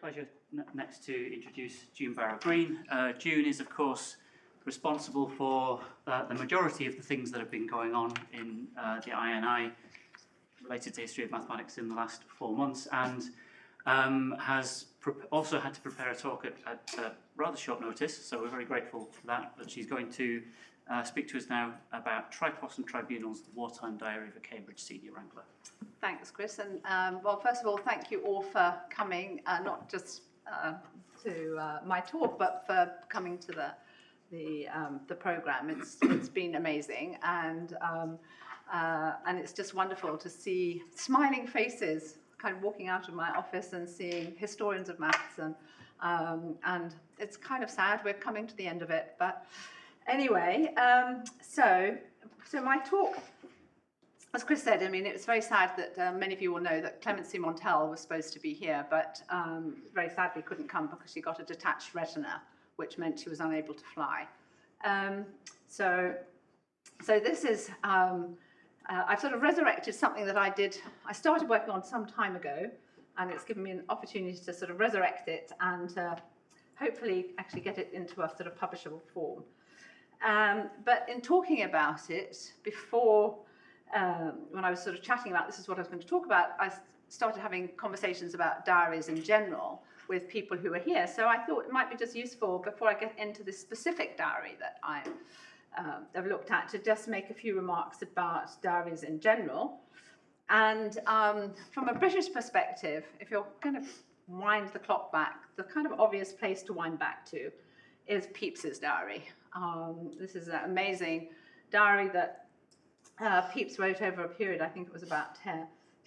pleasure next to introduce June Barrow-Green. June is, of course, responsible for the majority of the things that have been going on in the INI related to history of mathematics in the last 4 months, and has also had to prepare a talk at rather short notice, so we're very grateful for that. But she's going to speak to us now about Tripos and Tribunals, the Wartime Diary of a Cambridge Senior Wrangler. Thanks, Chris. And well, first of all, thank you all for coming, not just to my talk, but for coming to the program. It's been amazing, and it's just wonderful to see smiling faces, kind of walking out of my office and seeing historians of maths, and it's kind of sad we're coming to the end of it. But anyway, so my talk, as Chris said, I mean, it's very sad that many of you will know that Clemency Montel was supposed to be here, but very sadly couldn't come because she got a detached retina, which meant she was unable to fly. So this is, I've sort of resurrected something that I started working on some time ago, and it's given me an opportunity to sort of resurrect it and hopefully actually get it into a sort of publishable form. But in talking about it before, when I was sort of chatting about this is what I was going to talk about, I started having conversations about diaries in general with people who are here. So I thought it might be just useful before I get into this specific diary that I've looked at to just make a few remarks about diaries in general. And from a British perspective, if you're going to wind the clock back, the kind of obvious place to wind back to is Pepys's diary. This is an amazing diary that Pepys wrote over a period, I think it was about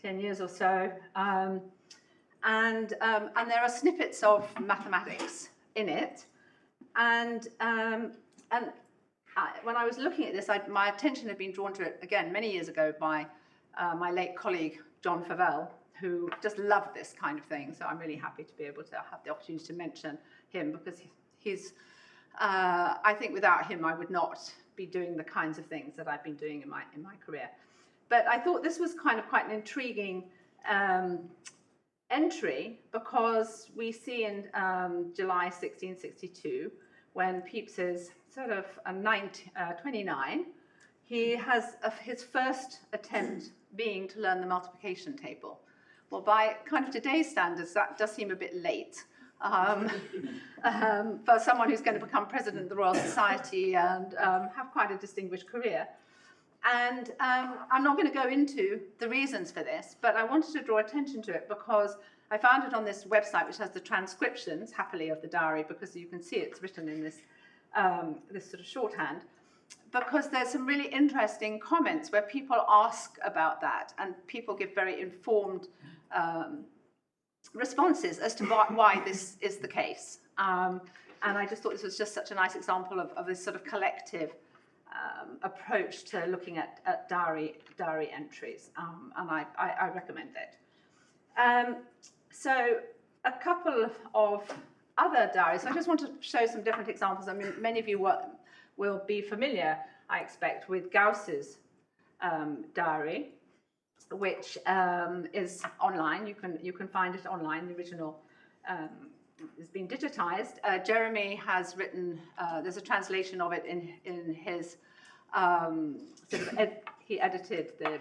10 years or so. And there are snippets of mathematics in it. And when I was looking at this, my attention had been drawn to it, again, many years ago by my late colleague, John Favell, who just loved this kind of thing. So I'm really happy to be able to have the opportunity to mention him, because he's, I think without him, I would not be doing the kinds of things that I've been doing in my career. But I thought this was kind of quite an intriguing entry, because we see in July 1662, when Pepys is sort of 29, he has his first attempt being to learn the multiplication table. Well, by kind of today's standards, that does seem a bit late for someone who's going to become president of the Royal Society and have quite a distinguished career. And I'm not going to go into the reasons for this, but I wanted to draw attention to it because I found it on this website, which has the transcriptions, happily, of the diary, because you can see it's written in this, this sort of shorthand, because there's some really interesting comments where people ask about that, and people give very informed responses as to why this is the case. And I just thought this was just such a nice example of this sort of collective approach to looking at diary entries, and I recommend it. So a couple of other diaries. I just want to show some different examples. I mean, many of you will be familiar, I expect, with Gauss's diary, which is online. You can find it online. The original has been digitized. Jeremy has written. There's a translation of it in his he edited the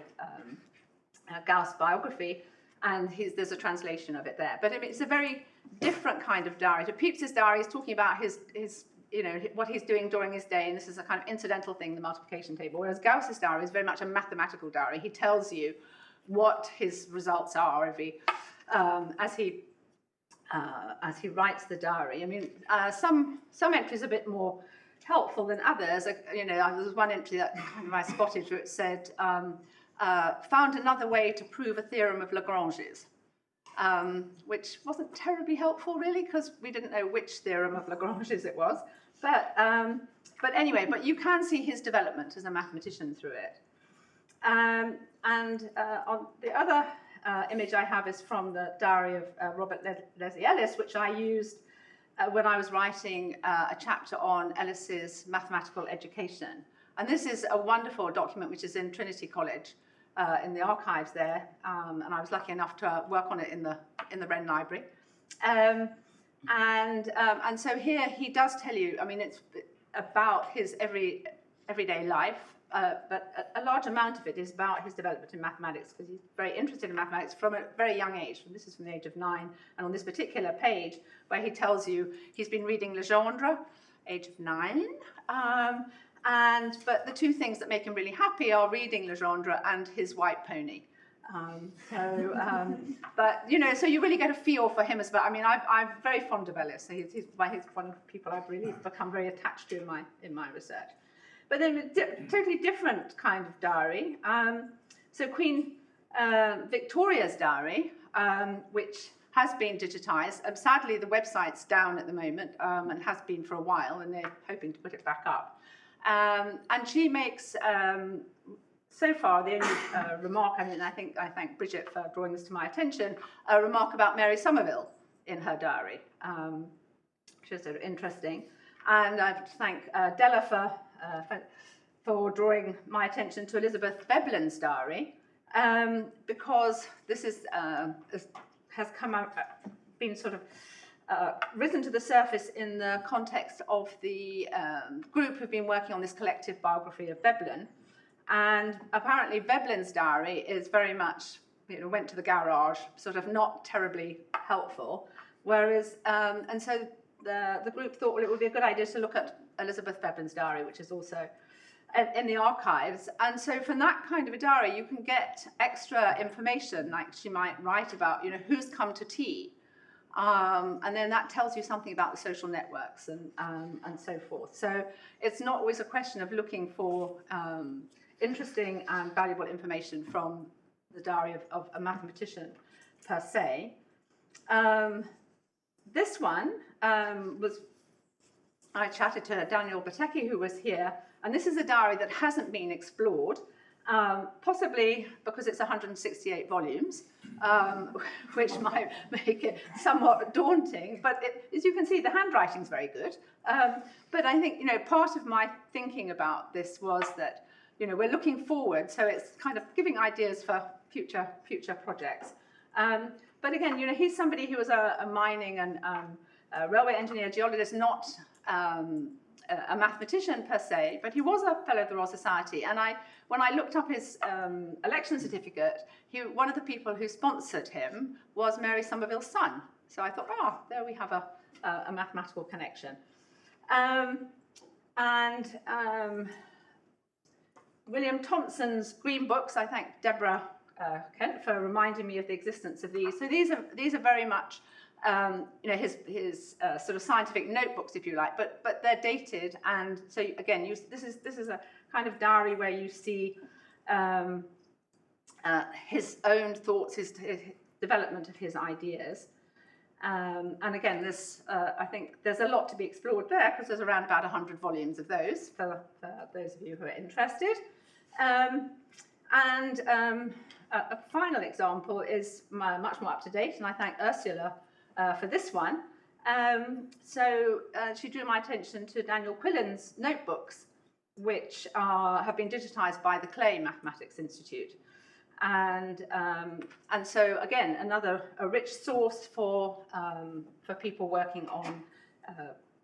Gauss biography, and there's a translation of it there. But I mean, it's a very different kind of diary. So Pepys's diary is talking about his what he's doing during his day, and this is a kind of incidental thing, the multiplication table. Whereas Gauss's diary is very much a mathematical diary. He tells you what his results are every as he writes the diary. I mean, some entries are a bit more helpful than others. There was one entry that kind of I spotted where it said, found another way to prove a theorem of Lagrange's, which wasn't terribly helpful, really, because we didn't know which theorem of Lagrange's it was. But anyway, but you can see his development as a mathematician through it. And on the other image I have is from the diary of Robert Leslie Ellis, which I used when I was writing a chapter on Ellis's mathematical education. And this is a wonderful document which is in Trinity College in the archives there, and I was lucky enough to work on it in the Wren Library. And so here he does tell you, I mean, it's about his everyday life, but a large amount of it is about his development in mathematics, because he's very interested in mathematics from a very young age. This is from the age of 9, and on this particular page where he tells you he's been reading Legendre, age of 9, but the two things that make him really happy are reading Legendre and his white pony. But you know, so you really get a feel for him as well. I mean, I'm very fond of Ellis. So he's one of the people I've really become very attached to in my research. But then a totally different kind of diary. So Queen Victoria's diary, which has been digitized. Sadly, the website's down at the moment and has been for a while, and they're hoping to put it back up. And she makes. So far, the only remark, I mean, I thank Bridget for drawing this to my attention, a remark about Mary Somerville in her diary, which is sort of interesting. And I have to thank Della for drawing my attention to Elizabeth Veblen's diary, because this has come out, been sort of risen to the surface in the context of the group who've been working on this collective biography of Veblen. And apparently Veblen's diary is very much, you know, went to the garage, sort of not terribly helpful. Whereas, and so the group thought, well, it would be a good idea to look at Elizabeth Veblen's diary, which is also in the archives. And so from that kind of a diary, you can get extra information, like she might write about, you know, who's come to tea. And then that tells you something about the social networks and so forth. So it's not always a question of looking for interesting and valuable information from the diary of a mathematician per se. This one I chatted to Daniel Batecki, who was here, and this is a diary that hasn't been explored, possibly because it's 168 volumes, which might make it somewhat daunting, but as you can see, the handwriting's very good. But I think, you know, part of my thinking about this was that, you know, we're looking forward, so it's kind of giving ideas for future projects. But again, you know, he's somebody who was a mining and a railway engineer, geologist, not a mathematician per se, but he was a fellow of the Royal Society. And when I looked up his election certificate, one of the people who sponsored him was Mary Somerville's son. So I thought, there we have a mathematical connection. William Thompson's Green Books, I thank Deborah Kent for reminding me of the existence of these. So these are very much, you know, his sort of scientific notebooks, if you like, but they're dated, and so again, this is a kind of diary where you see his own thoughts, his development of his ideas, and again, I think there's a lot to be explored there, because there's around about 100 volumes of those for those of you who are interested. A final example is much more up to date, and I thank Ursula for this one. She drew my attention to Daniel Quillen's notebooks, which have been digitized by the Clay Mathematics Institute. And so again, a rich source for people working on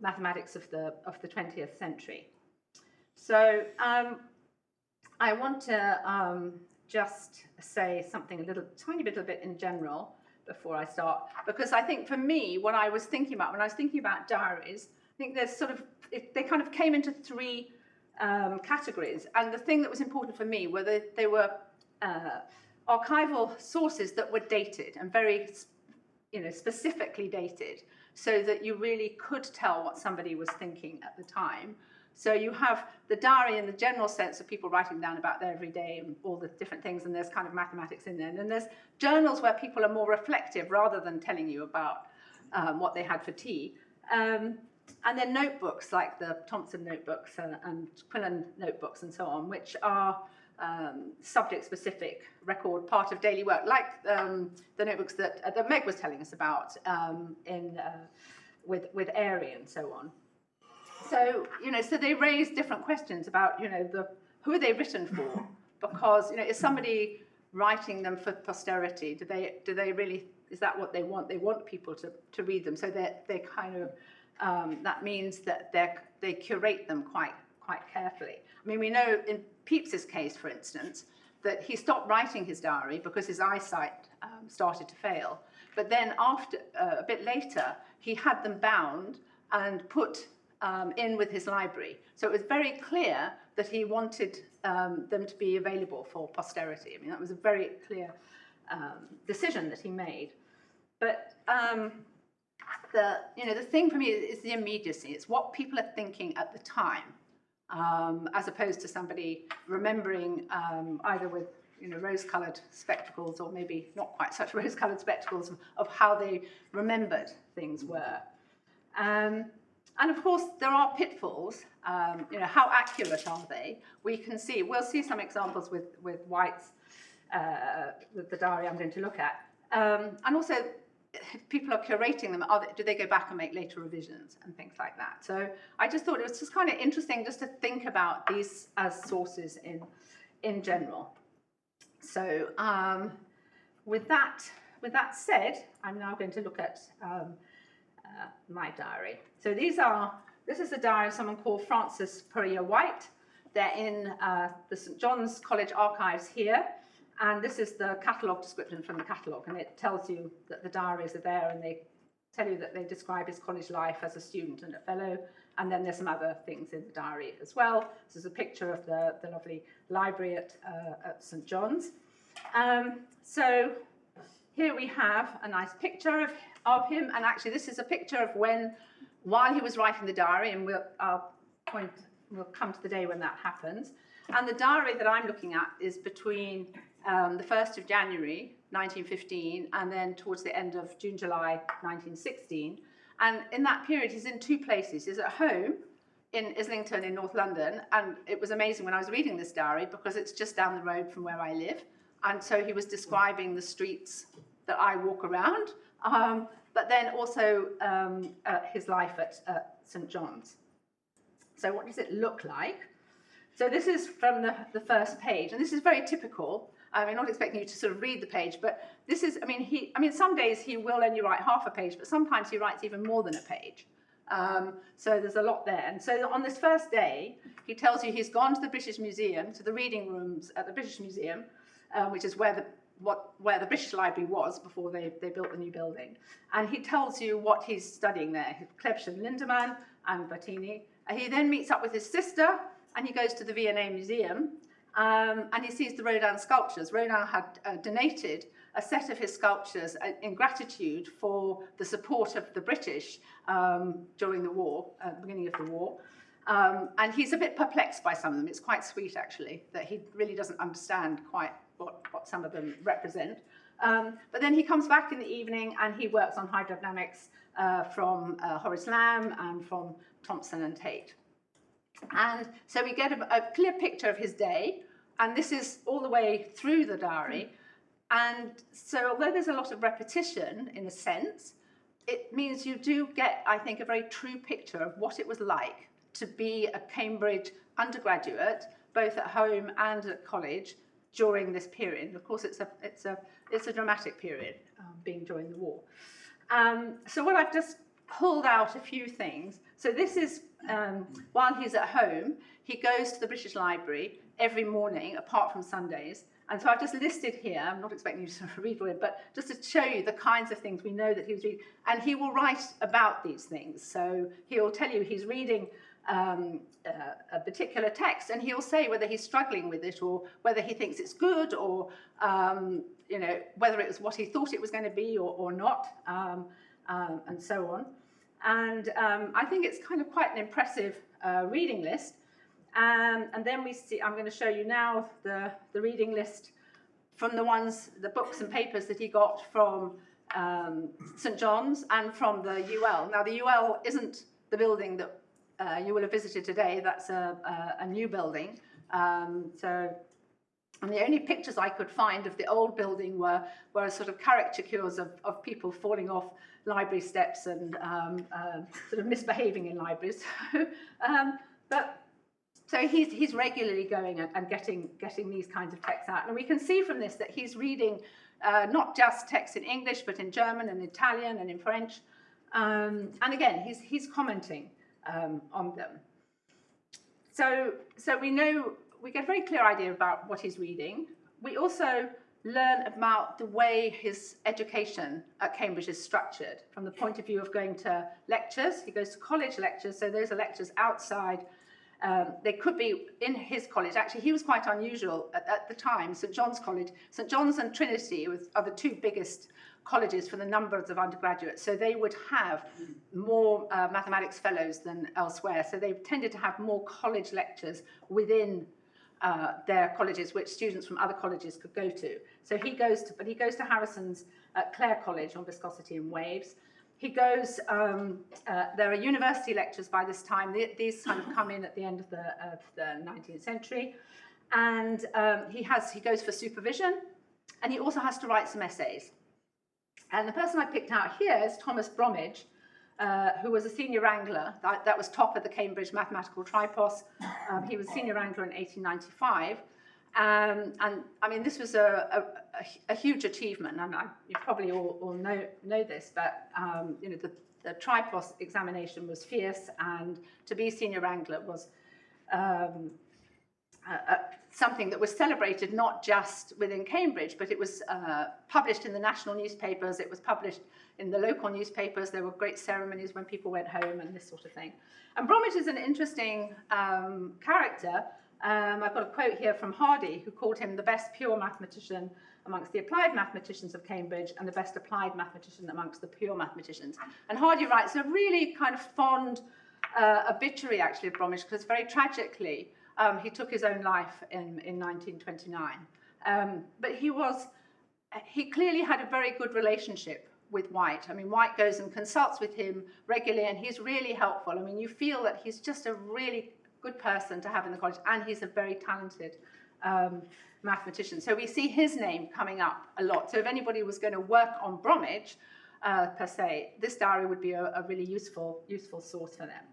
mathematics of the 20th century. So I want to just say something tiny little bit in general before I start, because I think for me, what I was thinking about when I was thinking about diaries, I think there's they kind of came into 3 categories, and the thing that was important for me were that they were archival sources that were dated and very, you know, specifically dated, so that you really could tell what somebody was thinking at the time. So you have the diary in the general sense of people writing down about their everyday and all the different things, and there's kind of mathematics in there. And then there's journals where people are more reflective rather than telling you about what they had for tea. And then notebooks like the Thompson notebooks and Quillen notebooks and so on, which are subject-specific record, part of daily work, like the notebooks that Meg was telling us about with Airy and so on. So, you know, so they raise different questions about, you know, who are they written for? Because, you know, is somebody writing them for posterity? Do they really is that what they want? They want people to read them. So they're kind of, that means that they curate them quite carefully. I mean, we know in Pepys's case, for instance, that he stopped writing his diary because his eyesight started to fail. But then after, a bit later, he had them bound and put in with his library. So it was very clear that he wanted them to be available for posterity. I mean, that was a very clear decision that he made. But the thing for me is the immediacy. It's what people are thinking at the time, as opposed to somebody remembering either with rose-coloured spectacles, or maybe not quite such rose-coloured spectacles, of how they remembered things were. And of course, there are pitfalls. How accurate are they? We'll see some examples with White's, the diary I'm going to look at. And also, if people are curating them, do they go back and make later revisions and things like that? So I just thought it was just kind of interesting just to think about these as sources in general. So with that said, I'm now going to look at my diary. So this is a diary of someone called Frances Puryear White. They're in the St John's College archives here. And this is the catalogue description from the catalogue, and it tells you that the diaries are there, and they tell you that they describe his college life as a student and a fellow, and then there's some other things in the diary as well. This is a picture of the lovely library at St John's. So here we have a nice picture of him, and actually this is a picture of while he was writing the diary, and we'll come to the day when that happens. And the diary that I'm looking at is between the 1st of January 1915 and then towards the end of June, July 1916. And in that period, he's in two places. He's at home in Islington in North London. And it was amazing when I was reading this diary because it's just down the road from where I live. And so he was describing the streets that I walk around, but then also his life at St John's. So what does it look like? So this is from the first page, and this is very typical. I'm not expecting you to sort of read the page, but this is, some days he will only write half a page, but sometimes he writes even more than a page. So there's a lot there. And so on this first day, he tells you he's gone to the British Museum, to the reading rooms at the British Museum, which is where the British Library was before they built the new building. And he tells you what he's studying there, Klebsch and Lindemann and Bertini. He then meets up with his sister, and he goes to the V&A Museum, and he sees the Rodin sculptures. Rodin had donated a set of his sculptures in gratitude for the support of the British during the war, beginning of the war. And he's a bit perplexed by some of them. It's quite sweet, actually, that he really doesn't understand quite what some of them represent. But then he comes back in the evening, and he works on hydrodynamics from Horace Lamb and from Thompson and Tate. And so we get a clear picture of his day, and this is all the way through the diary. And so although there's a lot of repetition, in a sense, it means you do get, I think, a very true picture of what it was like to be a Cambridge undergraduate, both at home and at college, during this period. Of course, it's a dramatic period, being during the war. So what I've just pulled out a few things. So this is while he's at home, he goes to the British Library every morning, apart from Sundays. And so I've just listed here, I'm not expecting you to read all it, but just to show you the kinds of things we know that he was reading. And he will write about these things. So he'll tell you he's reading a particular text, and he'll say whether he's struggling with it, or whether he thinks it's good, or whether it was what he thought it was going to be or not, and so on. And I think it's kind of quite an impressive reading list. And then we see, I'm going to show you now the reading list from the books and papers that he got from St John's and from the UL. Now, the UL isn't the building that you will have visited today. That's a new building. And the only pictures I could find of the old building were sort of caricatures of people falling off library steps and sort of misbehaving in libraries. So he's regularly going and getting these kinds of texts out. And we can see from this that he's reading not just texts in English, but in German and Italian and in French. And again, he's commenting on them. So we get a very clear idea about what he's reading. We also learn about the way his education at Cambridge is structured from the point of view of going to lectures. He goes to college lectures, so those are lectures outside. They could be in his college. Actually, he was quite unusual at the time. St John's College, St John's and Trinity are the two biggest colleges for the numbers of undergraduates. So they would have more mathematics fellows than elsewhere. So they tended to have more college lectures within their colleges, which students from other colleges could go to. So he goes to Harrison's at Clare College on viscosity and waves. He goes, there are university lectures by this time. These kind of come in at the end of the 19th century. And he goes for supervision, and he also has to write some essays. And the person I picked out here is Thomas Bromwich, who was a senior wrangler. That was top of the Cambridge mathematical tripos. He was senior wrangler in 1895. And I mean, this was a huge achievement, and you probably all know this, but you know, the tripos examination was fierce, and to be senior wrangler was something that was celebrated not just within Cambridge, but it was published in the national newspapers, it was published in the local newspapers, there were great ceremonies when people went home and this sort of thing. And Bromwich is an interesting character. I've got a quote here from Hardy, who called him the best pure mathematician amongst the applied mathematicians of Cambridge and the best applied mathematician amongst the pure mathematicians. And Hardy writes a really kind of fond obituary, actually, of Bromwich, because very tragically, he took his own life in 1929. But he clearly had a very good relationship with White. I mean, White goes and consults with him regularly, and he's really helpful. I mean, you feel that he's just a really good person to have in the college, and he's a very talented mathematician. So we see his name coming up a lot. So if anybody was going to work on Bromwich, per se, this diary would be a really useful source for them.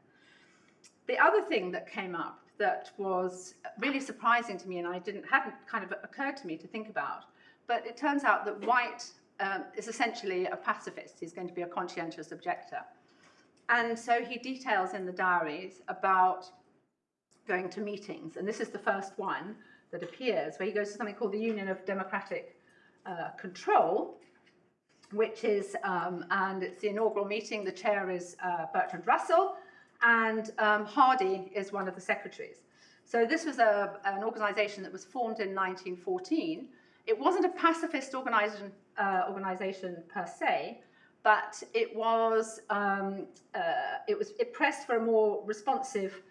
The other thing that came up that was really surprising to me, and hadn't kind of occurred to me to think about, but it turns out that White is essentially a pacifist. He's going to be a conscientious objector. And so he details in the diaries about going to meetings, and this is the first one that appears, where he goes to something called the Union of Democratic Control, which is, and it's the inaugural meeting. The chair is Bertrand Russell, and Hardy is one of the secretaries. So this was an organisation that was formed in 1914. It wasn't a pacifist organisation per se, but it pressed for a more responsive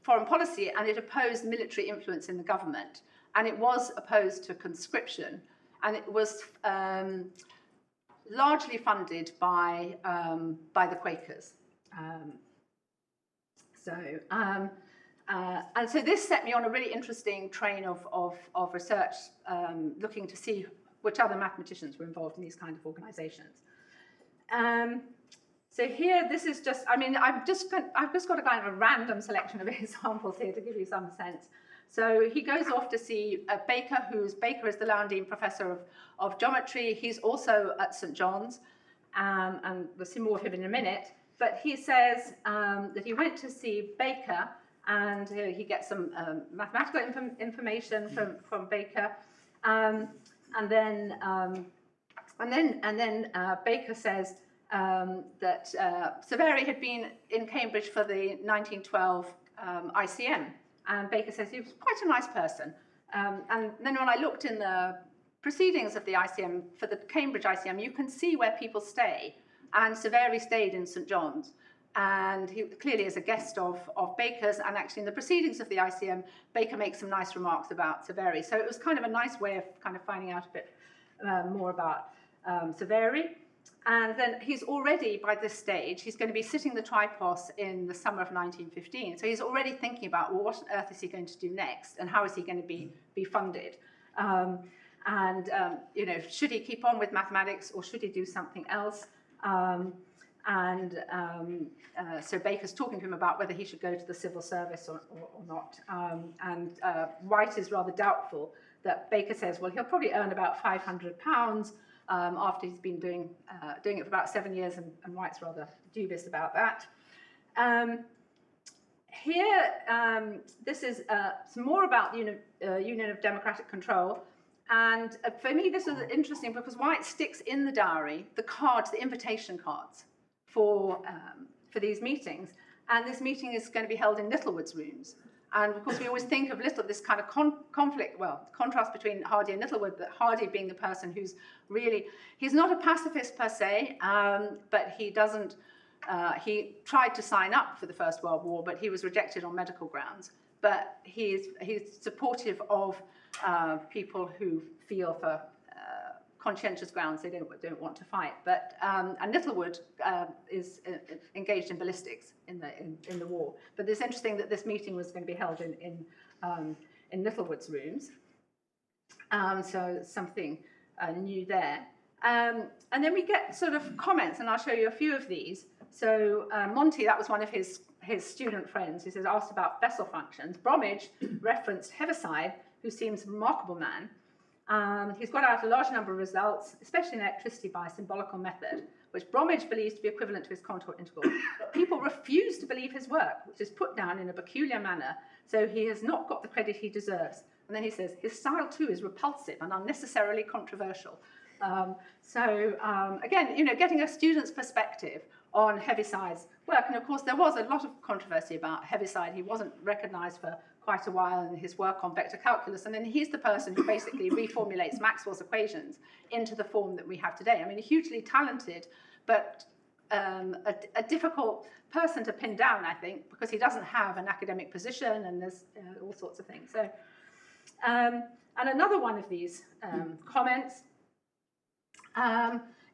foreign policy, and it opposed military influence in the government, and it was opposed to conscription, and it was largely funded by the Quakers. And so this set me on a really interesting train of research, looking to see which other mathematicians were involved in these kind of organizations. So here, this is just, I mean, I've just got a kind of a random selection of examples here to give you some sense. So he goes off to see Baker, Baker is the Lowndean Professor of Geometry. He's also at St John's, and we'll see more of him in a minute. But he says that he went to see Baker, and he gets some mathematical information from Baker, and then Baker says that Severi had been in Cambridge for the 1912 ICM, and Baker says he was quite a nice person. And then when I looked in the proceedings of the ICM, for the Cambridge ICM, you can see where people stay. And Severi stayed in St John's, and he clearly is a guest of Baker's, and actually in the proceedings of the ICM, Baker makes some nice remarks about Severi. So it was kind of a nice way of kind of finding out a bit more about Severi. And then he's already, by this stage, he's going to be sitting the tripos in the summer of 1915. So he's already thinking about, well, what on earth is he going to do next, and how is he going to be funded? You know, should he keep on with mathematics, or should he do something else? So Baker's talking to him about whether he should go to the civil service or not. White is rather doubtful that Baker says, well, he'll probably earn about £500 after he's been doing it for about 7 years, and White's rather dubious about that. Here, this is some more about the Union of Democratic Control. And for me, this is interesting because White sticks in the diary the cards, the invitation cards for these meetings. And this meeting is going to be held in Littlewood's rooms. And of course, we always think of this kind of contrast between Hardy and Littlewood, but Hardy being the person who's really, he's not a pacifist per se, but he doesn't, he tried to sign up for the First World War, but he was rejected on medical grounds. But he's supportive of people who feel for conscientious grounds they don't want to fight. But and Littlewood is engaged in ballistics in the war. But it's interesting that this meeting was going to be held in Littlewood's rooms. So something new there. And then we get sort of comments, and I'll show you a few of these. So Monty, that was one of his student friends. He says, asked about vessel functions. Bromwich referenced Heaviside, who seems a remarkable man. He's got out a large number of results, especially in electricity by a symbolical method, which Bromwich believes to be equivalent to his contour integral. But people refuse to believe his work, which is put down in a peculiar manner, so he has not got the credit he deserves. And then he says, his style too is repulsive and unnecessarily controversial. Again, getting a student's perspective on Heaviside's work. And of course, there was a lot of controversy about Heaviside. He wasn't recognized for quite a while in his work on vector calculus. And then he's the person who basically reformulates Maxwell's equations into the form that we have today. I mean, a hugely talented, but a difficult person to pin down, I think, because he doesn't have an academic position, and there's all sorts of things. So, and another one of these comments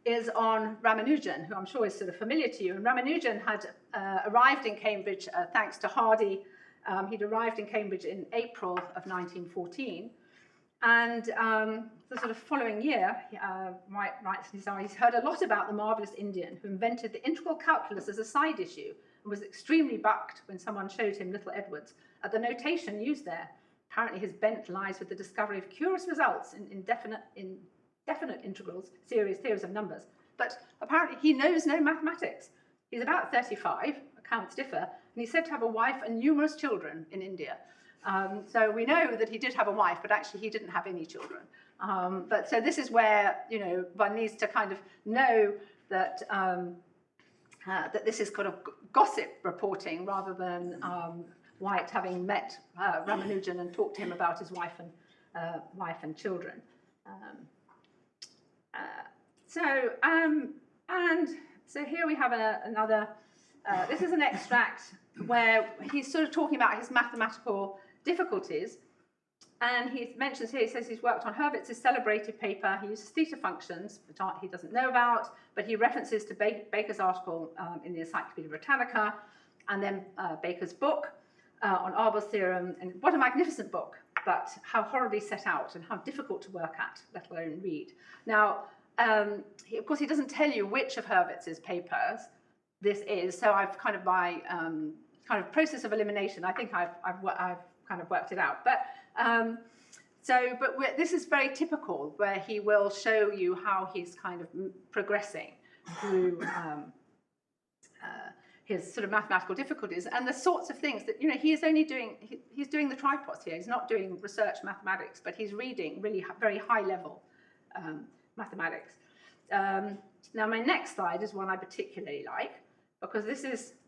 is on Ramanujan, who I'm sure is sort of familiar to you. And Ramanujan had arrived in Cambridge thanks to Hardy. He'd arrived in Cambridge in April of 1914. And the sort of following year, White writes in his diary, he's heard a lot about the marvellous Indian who invented the integral calculus as a side issue and was extremely bucked when someone showed him Little Edwards at the notation used there. Apparently his bent lies with the discovery of curious results in definite integrals, theories of numbers. But apparently he knows no mathematics. He's about 35, accounts differ, and he's said to have a wife and numerous children in India. So we know that he did have a wife, but actually he didn't have any children. But so this is where, one needs to kind of know that that this is kind of gossip reporting rather than White having met Ramanujan and talked to him about his wife and children. And so here we have another, this is an extract where he's sort of talking about his mathematical difficulties. And he mentions here, he says he's worked on Hurwitz's celebrated paper. He uses theta functions, which he doesn't know about, but he references to Baker's article in the Encyclopedia Britannica, and then Baker's book on Abel's theorem. And what a magnificent book, but how horribly set out and how difficult to work at, let alone read. Now, of course, he doesn't tell you which of Hurwitz's papers this is. So I've kind of, by kind of process of elimination, I think I've kind of worked it out. But this is very typical, where he will show you how he's kind of progressing through his sort of mathematical difficulties and the sorts of things that, he's only doing, he's doing the tripos here. He's not doing research mathematics, but he's reading really very high level mathematics. Now my next slide is one I particularly like, because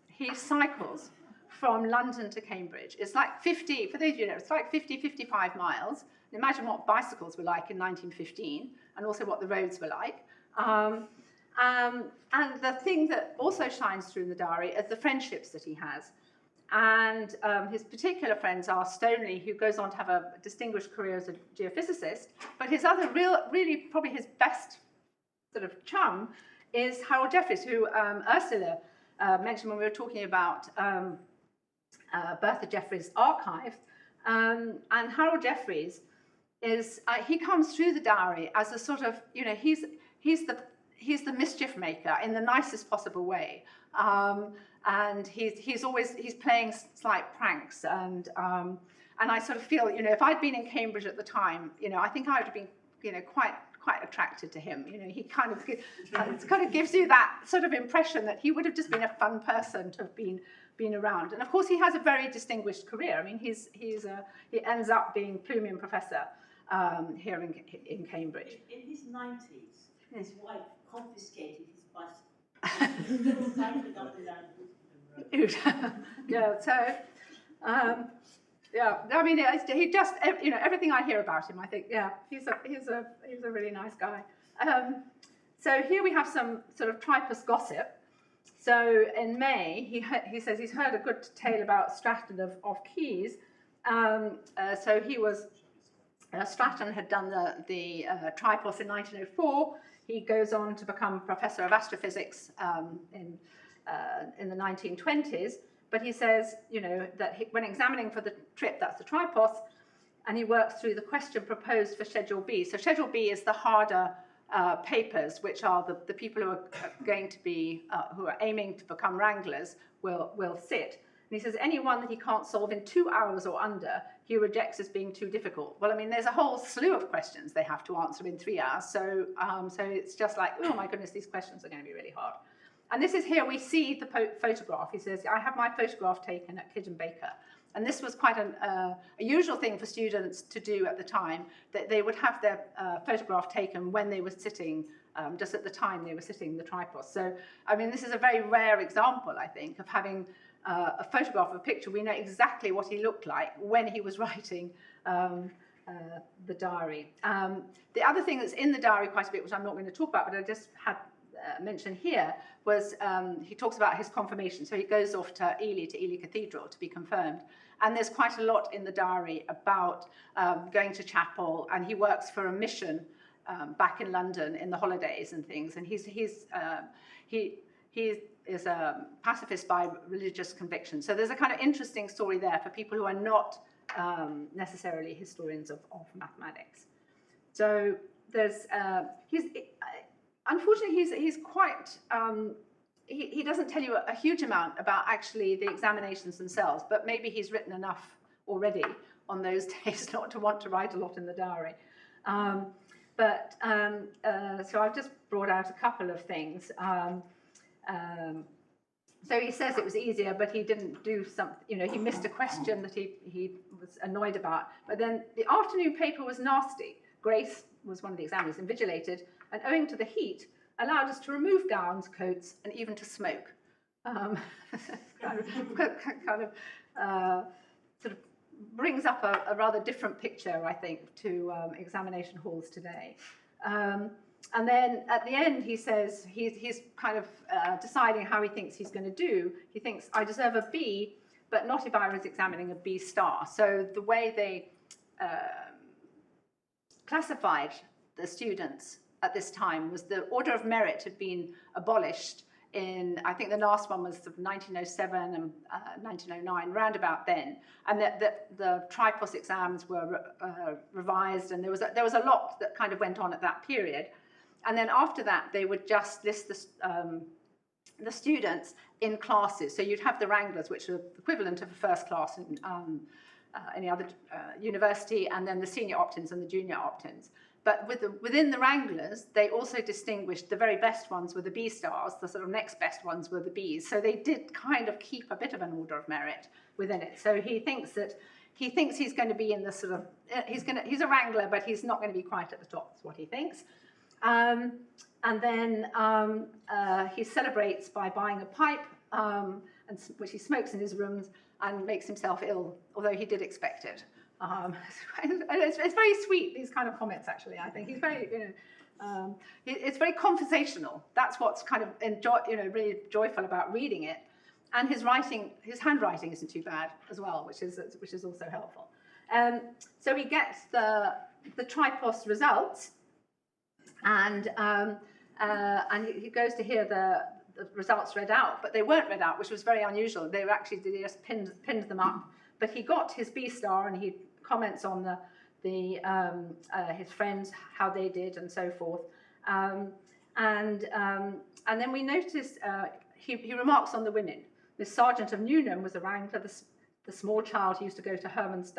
he cycles from London to Cambridge. It's like 50, for those of you who know, it's like 50, 55 miles. Imagine what bicycles were like in 1915, and also what the roads were like. And the thing that also shines through in the diary is the friendships that he has. And his particular friends are Stoneleigh, who goes on to have a distinguished career as a geophysicist, but his other really probably his best sort of chum is Harold Jeffreys, who Ursula mentioned when we were talking about Bertha Jeffreys' archive. And Harold Jeffreys is, he comes through the diary as a sort of, he's the mischief maker in the nicest possible way. And he's playing slight pranks, and And I sort of feel, you know, if I'd been in Cambridge at the time, you know, I think I would have been, you know, quite attracted to him. You know, he kind of gives you that sort of impression that he would have just been a fun person to have been around. And of course, he has a very distinguished career. I mean, he ends up being Plumian Professor here in Cambridge. In his 90s, his wife confiscated his bicycle. Yeah, so yeah, I mean, he just, you know, everything I hear about him, I think, yeah, he's a really nice guy. So here we have some sort of Tripos gossip. So in May, he says he's heard a good tale about Stratton of Keys. So he was, Stratton had done the Tripos in 1904. He goes on to become Professor of Astrophysics in the 1920s. But he says, you know, that when examining for the trip, that's the Tripos, and he works through the question proposed for Schedule B. So Schedule B is the harder papers, which are the people who are going to be, who are aiming to become Wranglers will sit. And he says any one that he can't solve in 2 hours or under, he rejects as being too difficult. Well, I mean, there's a whole slew of questions they have to answer in 3 hours. So, so it's just like, oh my goodness, these questions are going to be really hard. And this is here we see the photograph. He says, I have my photograph taken at Kidge and Baker. And this was quite a usual thing for students to do at the time, that they would have their photograph taken when they were sitting, just at the time they were sitting the Tripos. So, I mean, this is a very rare example, I think, of having a photograph of a picture. We know exactly what he looked like when he was writing the diary. The other thing that's in the diary quite a bit, which I'm not going to talk about, but I just had mentioned here, was he talks about his confirmation. So he goes off to Ely Cathedral to be confirmed. And there's quite a lot in the diary about going to chapel, and he works for a mission back in London in the holidays and things. And he is a pacifist by religious conviction. So there's a kind of interesting story there for people who are not necessarily historians of mathematics. So there's unfortunately he's quite he doesn't tell you a huge amount about actually the examinations themselves, but maybe he's written enough already on those days not to want to write a lot in the diary. So I've just brought out a couple of things. So he says it was easier, but he didn't do something, you know, he missed a question that he was annoyed about. But then the afternoon paper was nasty. Grace was one of the examiners, invigilated, and owing to the heat, allowed us to remove gowns, coats, and even to smoke. Sort of brings up a rather different picture, I think, to examination halls today. And then at the end, he says he's kind of deciding how he thinks he's going to do. He thinks, I deserve a B, but not if I was examining a B star. So the way they classified the students at this time was the order of merit had been abolished in, I think the last one was 1907 and 1909, round about then, and that the Tripos exams were revised, and there was a lot that kind of went on at that period. And then after that, they would just list the students in classes. So you'd have the Wranglers, which are equivalent of a first class in any other university, and then the senior opt-ins and the junior opt-ins. But within the Wranglers, they also distinguished the very best ones were the B stars, the sort of next best ones were the Bs. So they did kind of keep a bit of an order of merit within it. So he thinks he's going to be in the sort of, he's a Wrangler, but he's not going to be quite at the top, is what he thinks. And then he celebrates by buying a pipe, which he smokes in his rooms, and makes himself ill, although he did expect it. It's very sweet, these kind of comments, actually. I think he's very, it's very conversational. That's what's kind of really joyful about reading it. And his handwriting isn't too bad as well, which is also helpful. So he gets the Tripos results, and he goes to hear the results read out, but they weren't read out, which was very unusual. They just pinned them up. But he got his B star, and he comments on his friends, how they did, and so forth. And then we notice he remarks on the women. Miss Sargent of Newnham was a Wrangler. the small child who used to go to Herman's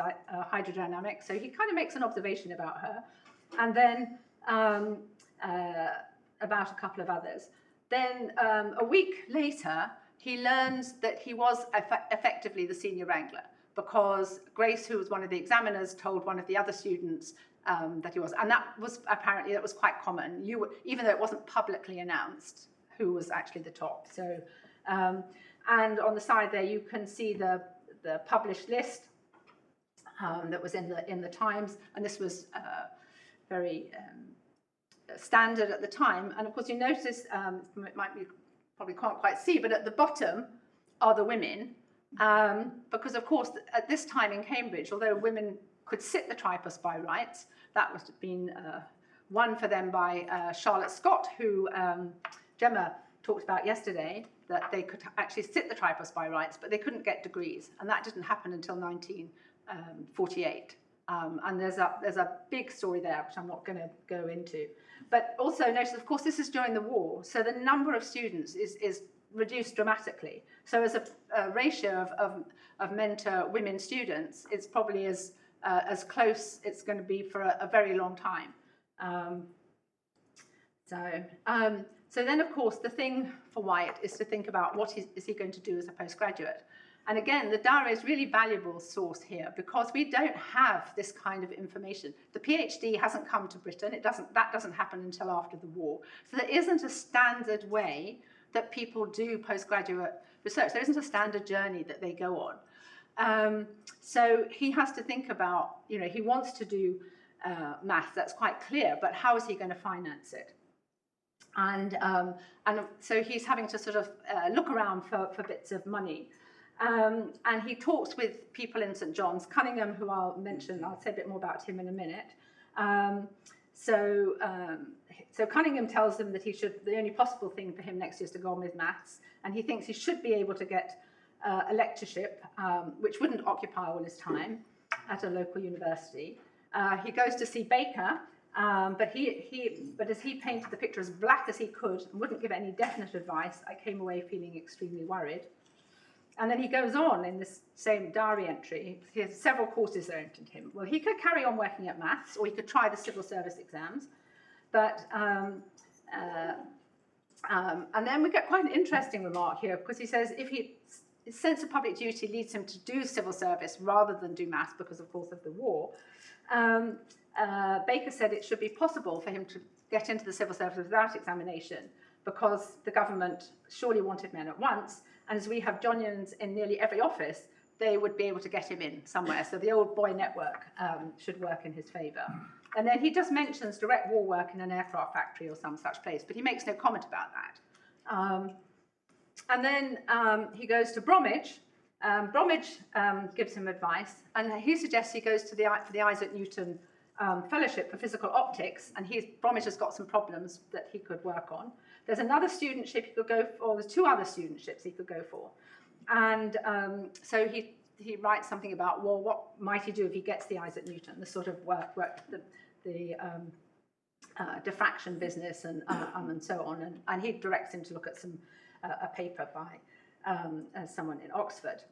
hydrodynamics. So he kind of makes an observation about her. And then about a couple of others. Then a week later, he learns that he was effectively the senior wrangler, because Grace, who was one of the examiners, told one of the other students that he was. And that was quite common, even though it wasn't publicly announced who was actually the top. So, and on the side there, you can see the published list that was in the Times, and this was very standard at the time. And of course, you notice, it might be, probably can't quite see, but at the bottom are the women, because of course, at this time in Cambridge, although women could sit the Tripos by rights, that was been won for them by Charlotte Scott, who Gemma talked about yesterday, that they could actually sit the Tripos by rights, but they couldn't get degrees, and that didn't happen until 1948. And there's a big story there, which I'm not going to go into. But also notice, of course, this is during the war, so the number of students is reduced dramatically. So as a ratio of men to women students, it's probably as close it's going to be for a very long time. So then, of course, the thing for Wyatt is to think about what is he going to do as a postgraduate. And again, the diary is a really valuable source here, because we don't have this kind of information. The PhD hasn't come to Britain. That doesn't happen until after the war. So there isn't a standard way that people do postgraduate research. There isn't a standard journey that they go on. So he has to think about, he wants to do maths, that's quite clear, but how is he going to finance it? And so he's having to sort of look around for bits of money. And he talks with people in St John's, Cunningham, who I'll mention. I'll say a bit more about him in a minute. So Cunningham tells him that the only possible thing for him next year is to go on with maths, and he thinks he should be able to get a lectureship, which wouldn't occupy all his time, at a local university. He goes to see Baker, but as he painted the picture as black as he could and wouldn't give any definite advice, I came away feeling extremely worried. And then he goes on in this same diary entry. He has several courses open to him. Well, he could carry on working at maths, or he could try the civil service exams. But and then we get quite an interesting remark here, because he says his sense of public duty leads him to do civil service rather than do maths, because, of course, of the war. Baker said it should be possible for him to get into the civil service without examination, because the government surely wanted men at once. And as we have Johnians in nearly every office, they would be able to get him in somewhere. So the old boy network should work in his favour. And then he just mentions direct war work in an aircraft factory or some such place, but he makes no comment about that. And then he goes to Bromwich. Bromwich gives him advice, and he suggests he goes for the Isaac Newton Fellowship for Physical Optics, and Bromwich has got some problems that he could work on. There's another studentship he could go for, or there's two other studentships he could go for. And so he writes something about, well, what might he do if he gets the Isaac Newton, the sort of work the diffraction business and so on. And he directs him to look at a paper by someone in Oxford.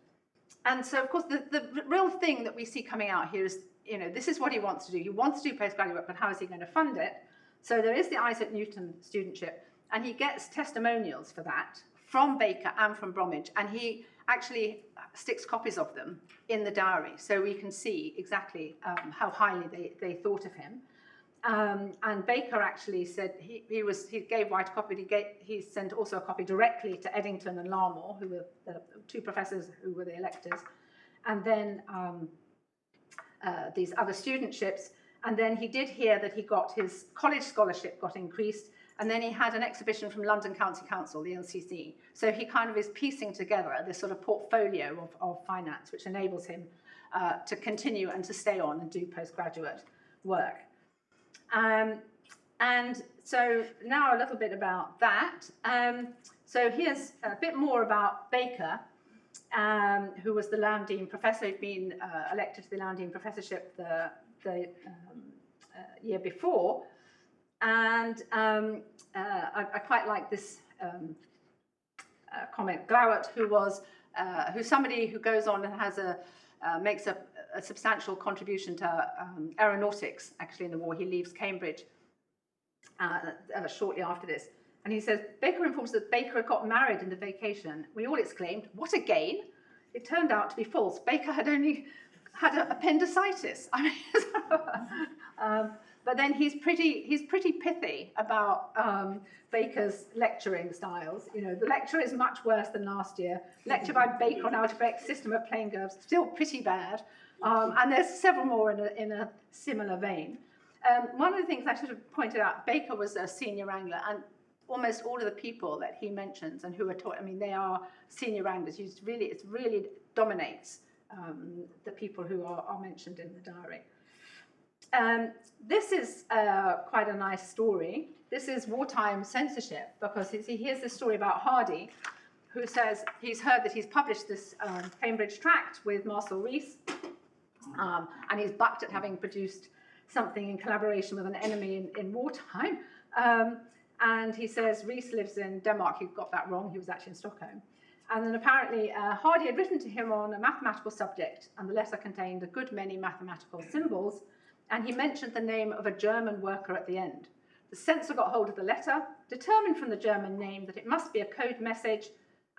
And so, of course, the real thing that we see coming out here is, this is what he wants to do. He wants to do postgraduate work, but how is he going to fund it? So there is the Isaac Newton studentship, and he gets testimonials for that from Baker and from Bromwich, and he actually sticks copies of them in the diary, so we can see exactly how highly they thought of him. And Baker actually said he gave White a copy, he sent also a copy directly to Eddington and Larmor, who were the two professors who were the electors, and then these other studentships. And then he did hear that he got his college scholarship got increased, and then he had an exhibition from London County Council, the LCC. So he kind of is piecing together this sort of portfolio of finance, which enables him to continue and to stay on and do postgraduate work. And so now a little bit about that. So here's a bit more about Baker, who was the Lowndean professor. He'd been elected to the Lowndean professorship the year before. And I quite like this comment. Glowett, who was who's somebody who goes on and has makes a substantial contribution to aeronautics, actually, in the war. He leaves Cambridge shortly after this. And he says, Baker informs that Baker had got married in the vacation. We all exclaimed, what a gain. It turned out to be false. Baker had only had appendicitis. I mean, but then he's pretty pithy about Baker's lecturing styles. You know, the lecture is much worse than last year. Lecture by Baker on algebraic system of plane curves, still pretty bad. And there's several more in a similar vein. One of the things I should have pointed out, Baker was a senior wrangler, and almost all of the people that he mentions and who are taught, I mean, they are senior wranglers. It really dominates the people who are mentioned in the diary. This is quite a nice story. This is wartime censorship, because here's this story about Hardy, who says he's heard that he's published this Cambridge tract with Marcel Rees, and he's bucked at having produced something in collaboration with an enemy in wartime. And he says Rees lives in Denmark. He got that wrong. He was actually in Stockholm. And then apparently Hardy had written to him on a mathematical subject, and the letter contained a good many mathematical symbols, and he mentioned the name of a German worker at the end. The censor got hold of the letter, determined from the German name that it must be a code message,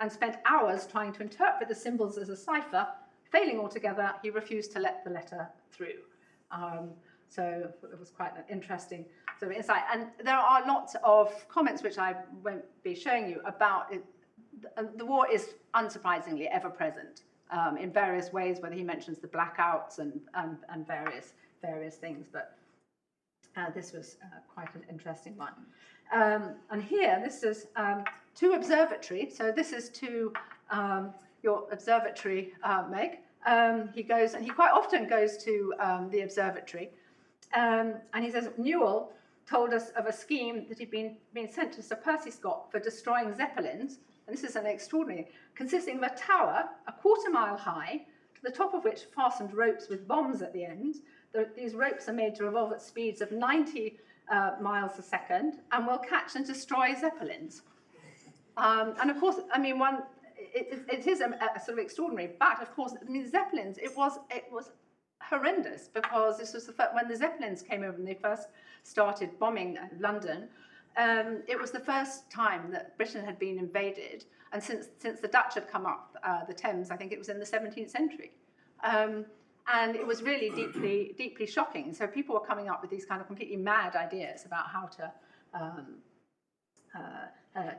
and spent hours trying to interpret the symbols as a cipher. Failing altogether, he refused to let the letter through. So it was quite an interesting sort of insight. And there are lots of comments which I won't be showing you about it. The war is unsurprisingly ever present in various ways, whether he mentions the blackouts and various things. But this was quite an interesting one. And here, this is to observatory. So this is to your observatory, Meg. He goes, and he quite often goes to the observatory. And he says, Newell told us of a scheme that he'd been sent to Sir Percy Scott for destroying Zeppelins, and this is an extraordinary, consisting of a tower a quarter-mile high, to the top of which fastened ropes with bombs at the end. These ropes are made to revolve at speeds of 90 miles a second and will catch and destroy Zeppelins. And of course, I mean, it is a sort of extraordinary, but of course, I mean, Zeppelins, it was horrendous, because this was when the Zeppelins came over and they first started bombing London. It was the first time that Britain had been invaded, and since the Dutch had come up the Thames, I think it was in the 17th century. And it was really deeply shocking. So people were coming up with these kind of completely mad ideas about how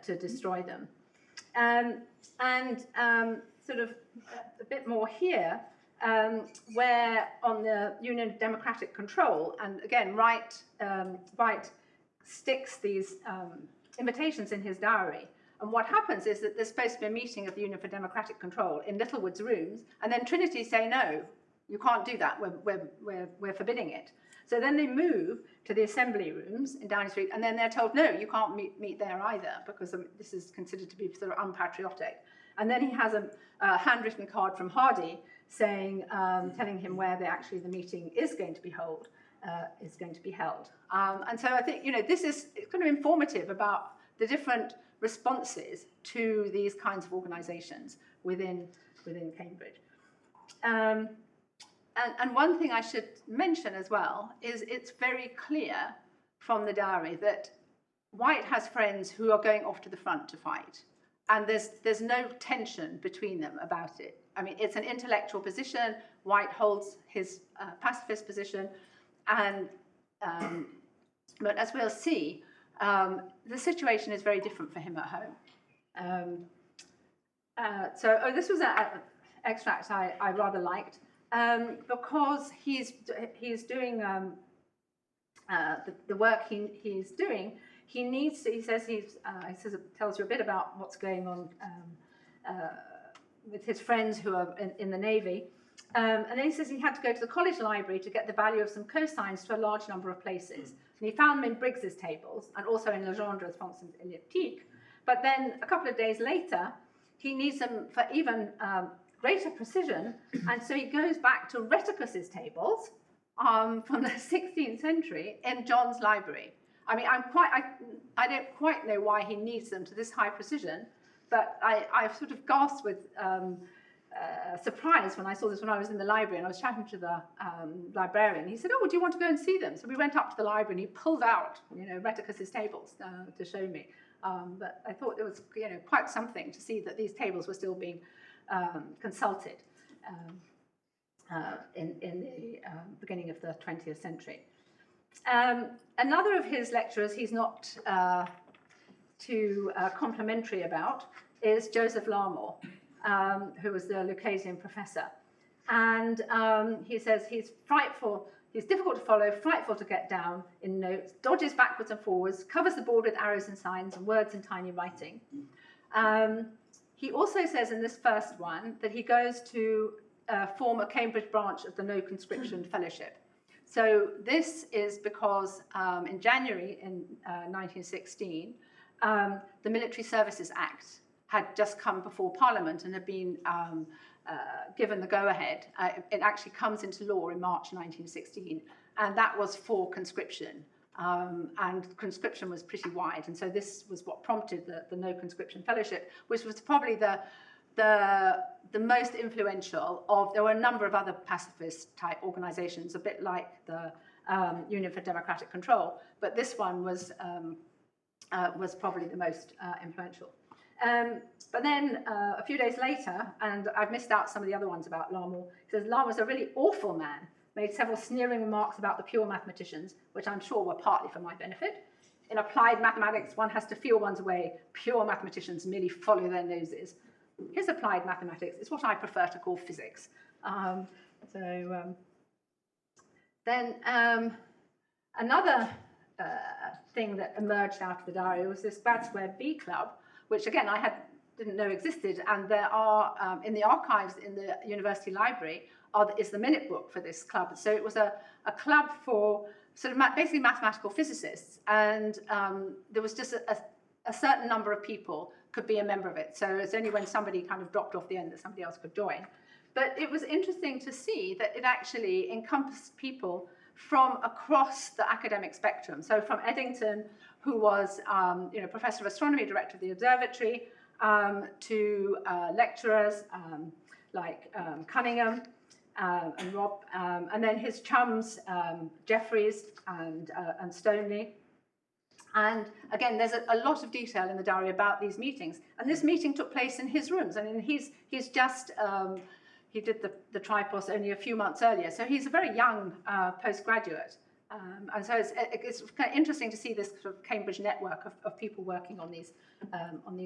to destroy them. Sort of a bit more here, where on the Union of Democratic Control, and again, Wright sticks these invitations in his diary. And what happens is that there's supposed to be a meeting of the Union for Democratic Control in Littlewood's rooms, and then Trinity say, no, you can't do that, we're forbidding it. So then they move to the assembly rooms in Downing Street, and then they're told, no, you can't meet there either, because this is considered to be sort of unpatriotic. And then he has a handwritten card from Hardy saying, telling him where the meeting is going to be held. And so I think, you know, it's kind of informative about the different responses to these kinds of organisations within Cambridge. And one thing I should mention as well is it's very clear from the diary that White has friends who are going off to the front to fight, and there's no tension between them about it. I mean, it's an intellectual position. White holds his pacifist position, and but as we'll see, the situation is very different for him at home. This was an extract I rather liked, because he's doing the work he's doing. He says it tells you a bit about what's going on with his friends who are in the Navy. And then he says he had to go to the college library to get the value of some cosines to a large number of places. And he found them in Briggs's tables and also in Legendre's fonctions elliptiques. But then a couple of days later, he needs them for even greater precision. And so he goes back to Rheticus's tables from the 16th century in John's library. I mean, I don't quite know why he needs them to this high precision, but I sort of gasped with surprise when I saw this when I was in the library, and I was chatting to the librarian. He said, "Oh, do you want to go and see them?" So we went up to the library, and he pulled out, Reticus's tables to show me. But I thought it was, quite something to see that these tables were still being consulted in the beginning of the 20th century. Another of his lecturers he's not too complimentary about is Joseph Larmor, who was the Lucasian professor. And he says he's frightful, he's difficult to follow, frightful to get down in notes, dodges backwards and forwards, covers the board with arrows and signs and words in tiny writing. He also says in this first one that he goes to form a Cambridge branch of the No Conscription Fellowship. So this is because in January in 1916, the Military Services Act had just come before Parliament and had been given the go-ahead. It actually comes into law in March 1916, and that was for conscription. And conscription was pretty wide, and so this was what prompted the No Conscription Fellowship, which was probably the most influential of. There were a number of other pacifist-type organisations, a bit like the Union for Democratic Control, but this one was probably the most influential. But then a few days later, and I've missed out some of the other ones about Larmor, he says Larmor's a really awful man, made several sneering remarks about the pure mathematicians, which I'm sure were partly for my benefit. In applied mathematics, one has to feel one's way. Pure mathematicians merely follow their noses. His applied mathematics is what I prefer to call physics. Then another thing that emerged out of the diary was this Grad Square B Club, which again I didn't know existed, and there are in the archives in the university library is the minute book for this club. So it was a club for sort of basically mathematical physicists, and there was just a certain number of people could be a member of it. So it's only when somebody kind of dropped off the end that somebody else could join. But it was interesting to see that it actually encompassed people from across the academic spectrum. So from Eddington, who was professor of astronomy, director of the observatory, to lecturers like Cunningham and Rob, and then his chums, Jeffreys and Stoneleigh. And again, there's a lot of detail in the diary about these meetings. And this meeting took place in his rooms. I mean, he's just, he did the Tripos only a few months earlier. So he's a very young postgraduate. And so it's kind of interesting to see this sort of Cambridge network of people working on these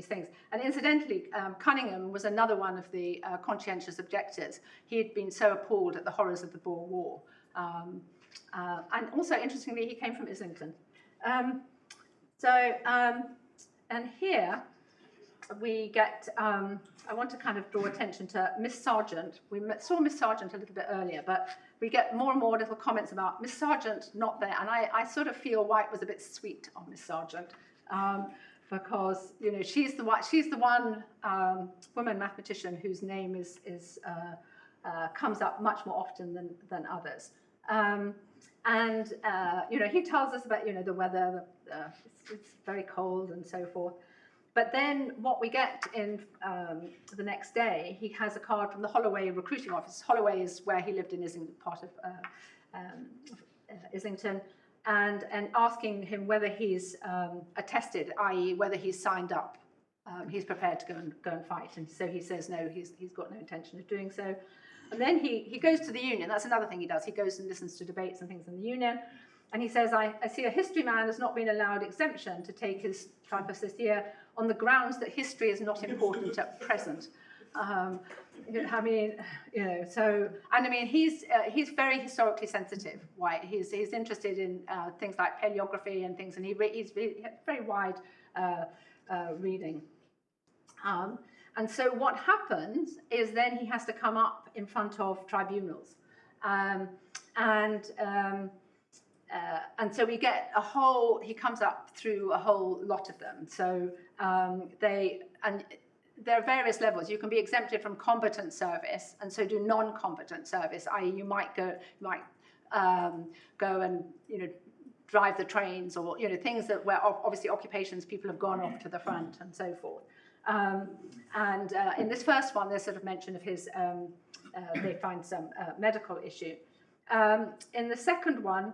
things. And incidentally, Cunningham was another one of the conscientious objectors. He had been so appalled at the horrors of the Boer War. And also, interestingly, he came from Islington. And here we get, I want to kind of draw attention to Miss Sargent. We saw Miss Sargent a little bit earlier, but we get more and more little comments about Miss Sargent not there. And I sort of feel White was a bit sweet on Miss Sargent because, she's the one woman mathematician whose name comes up much more often than others. He tells us about, the weather, it's very cold and so forth. But then what we get in the next day, he has a card from the Holloway recruiting office. Holloway is where he lived in Islington, part of Islington, and asking him whether he's attested, i.e. whether he's signed up. He's prepared to go and fight. And so he says no, he's got no intention of doing so. And then he goes to the union. That's another thing he does. He goes and listens to debates and things in the union. And he says, I see a history man has not been allowed exemption to take his Tripos this year on the grounds that history is not important at present. He's very historically sensitive, White. He's interested in things like paleography and things, and he's very wide reading. And so what happens is then he has to come up in front of tribunals. And so we get he comes up through a whole lot of them. So there are various levels. You can be exempted from combatant service, and so do non-combatant service, i.e. you might go and, drive the trains or, things where obviously occupations people have gone off to the front and so forth. And in this first one, there's sort of mention of his, they find some medical issue. In the second one,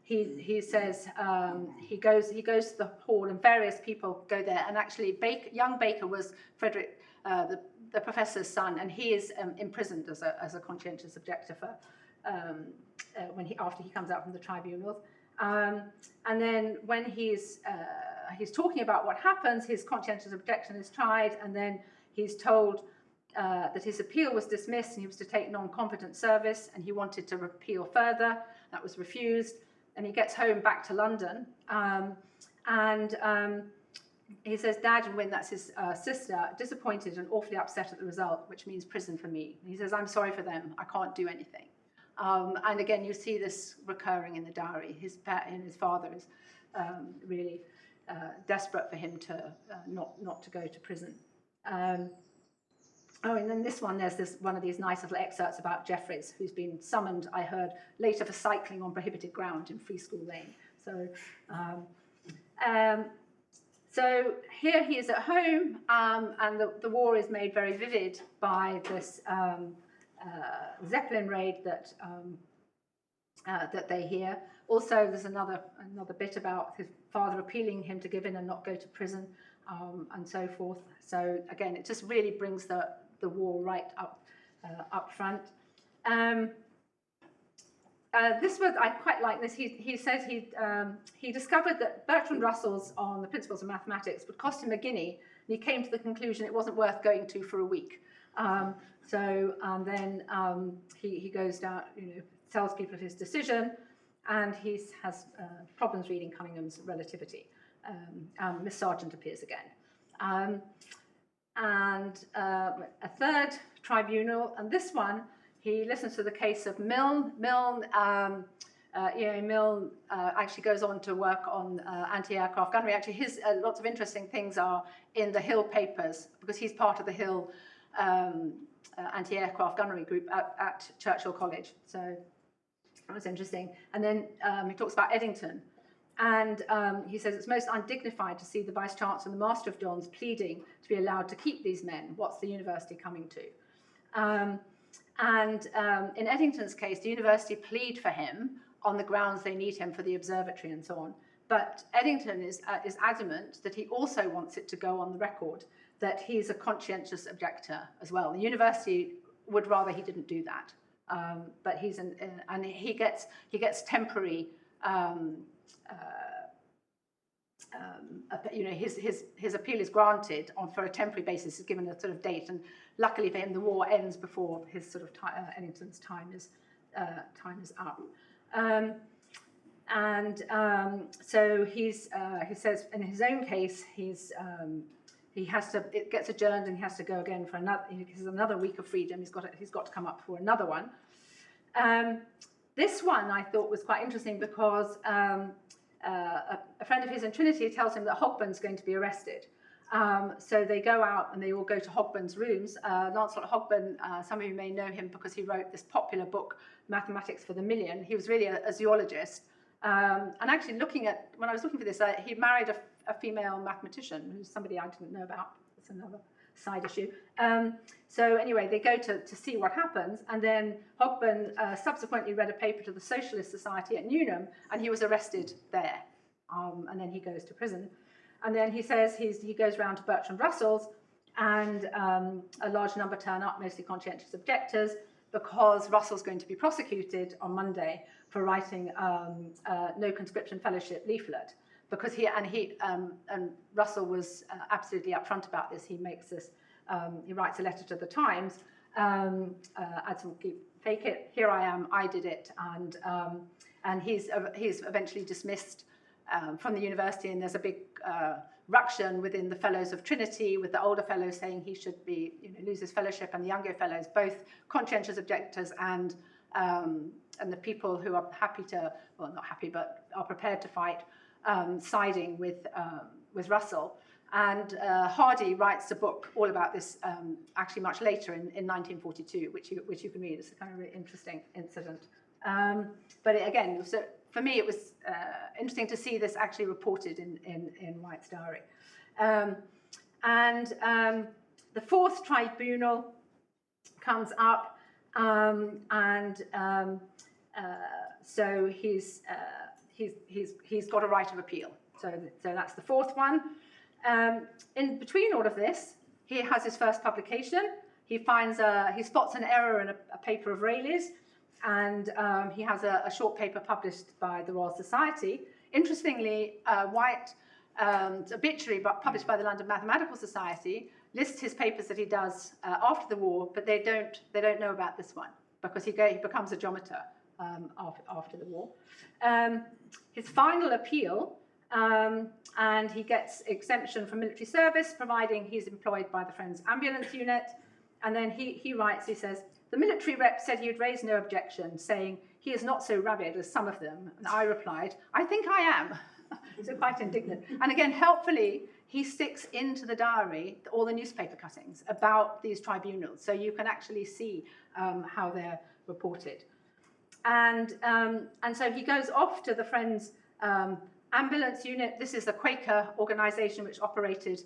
he says he goes to the hall and various people go there, and actually young Baker was Frederick, the professor's son, and he is imprisoned as a conscientious objector for after he comes out from the tribunals. And then when he's talking about what happens, his conscientious objection is tried, and then he's told that his appeal was dismissed and he was to take non-competent service, and he wanted to appeal further. That was refused, and he gets home back to London. He says, Dad and Wynne, that's his sister, disappointed and awfully upset at the result, which means prison for me. And he says, I'm sorry for them, I can't do anything. And again, you see this recurring in the diary. His father is really desperate for him to not to go to prison. And then this one, there's one of these nice little excerpts about Jeffreys, who's been summoned, I heard, later for cycling on prohibited ground in Free School Lane. So here he is at home, and the war is made very vivid by this Zeppelin raid that they hear. Also, there's another bit about his father appealing him to give in and not go to prison, and so forth. So again, it just really brings the war right up front. This was, I quite like this. He says he discovered that Bertrand Russell's on the Principles of Mathematics would cost him a guinea, and he came to the conclusion it wasn't worth going to for a week. Then he goes down, tells people of his decision, and he has problems reading Cunningham's Relativity. Miss Sargent appears again. A third tribunal, and this one, he listens to the case of Milne. Milne actually goes on to work on anti-aircraft gunnery. Actually, his lots of interesting things are in the Hill papers, because he's part of the Hill anti-aircraft gunnery group at Churchill College. So that was interesting. And then he talks about Eddington. And he says, it's most undignified to see the Vice-Chancellor and the Master of Dons pleading to be allowed to keep these men. What's the university coming to? In Eddington's case, the university plead for him on the grounds they need him for the observatory and so on. But Eddington is adamant that he also wants it to go on the record that he's a conscientious objector as well. The university would rather he didn't do that, but he gets temporary. His appeal is granted for a temporary basis, is given a sort of date, and luckily for him, the war ends before his sort of Eddington's time is up. So he says in his own case, it gets adjourned and he has to go again for another week of freedom. He's got to come up for another one. This one I thought was quite interesting because a friend of his in Trinity tells him that Hogburn's going to be arrested. So they go out and they all go to Hogburn's rooms. Lancelot Hogburn, some of you may know him because he wrote this popular book, Mathematics for the Million. He was really a zoologist. And actually when I was looking for this, he married a female mathematician, who's somebody I didn't know about. It's another side issue. So anyway, they go to see what happens, and then Hogburn subsequently read a paper to the Socialist Society at Newnham, and he was arrested there, and then he goes to prison. And then he says he goes round to Bertrand Russell's, and a large number turn up, mostly conscientious objectors, because Russell's going to be prosecuted on Monday for writing no conscription fellowship leaflet. Because and Russell was absolutely upfront about this. He makes this. He writes a letter to the Times. Fake it. Here I am. I did it. And he's eventually dismissed from the university. And there's a big ruction within the fellows of Trinity, with the older fellows saying he should be lose his fellowship, and the younger fellows, both conscientious objectors and the people who are not happy, but are prepared to fight. Siding with Russell. And Hardy writes a book all about this, actually much later in 1942, which you can read. It's a kind of really interesting incident. But again, so for me, it was interesting to see this actually reported in White's diary. And the fourth tribunal comes up, so he's got a right of appeal. So that's the fourth one. In between all of this, he has his first publication. He spots an error in a paper of Rayleigh's, and he has a short paper published by the Royal Society. Interestingly, White's obituary, published by the London Mathematical Society, lists his papers that he does after the war, but they don't know about this one because he becomes a geometer after the war. His final appeal, and he gets exemption from military service, providing he's employed by the Friends Ambulance Unit. And then he writes, he says, the military rep said he would raise no objection, saying he is not so rabid as some of them. And I replied, I think I am. So quite indignant. And again, helpfully, he sticks into the diary all the newspaper cuttings about these tribunals, so you can actually see how they're reported. And so he goes off to the Friends Ambulance Unit. This is the Quaker organization which operated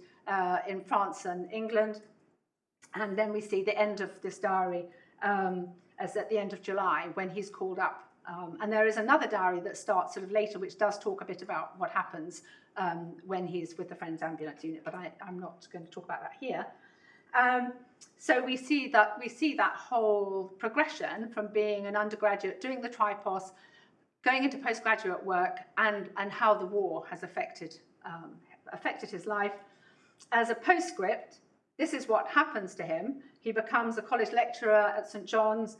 in France and England. And then we see the end of this diary as at the end of July when he's called up. And there is another diary that starts sort of later, which does talk a bit about what happens when he's with the Friends Ambulance Unit, but I'm not going to talk about that here. So we see that whole progression from being an undergraduate, doing the Tripos, going into postgraduate work, and how the war has affected his life. As a postscript, this is what happens to him. He becomes a college lecturer at St. John's.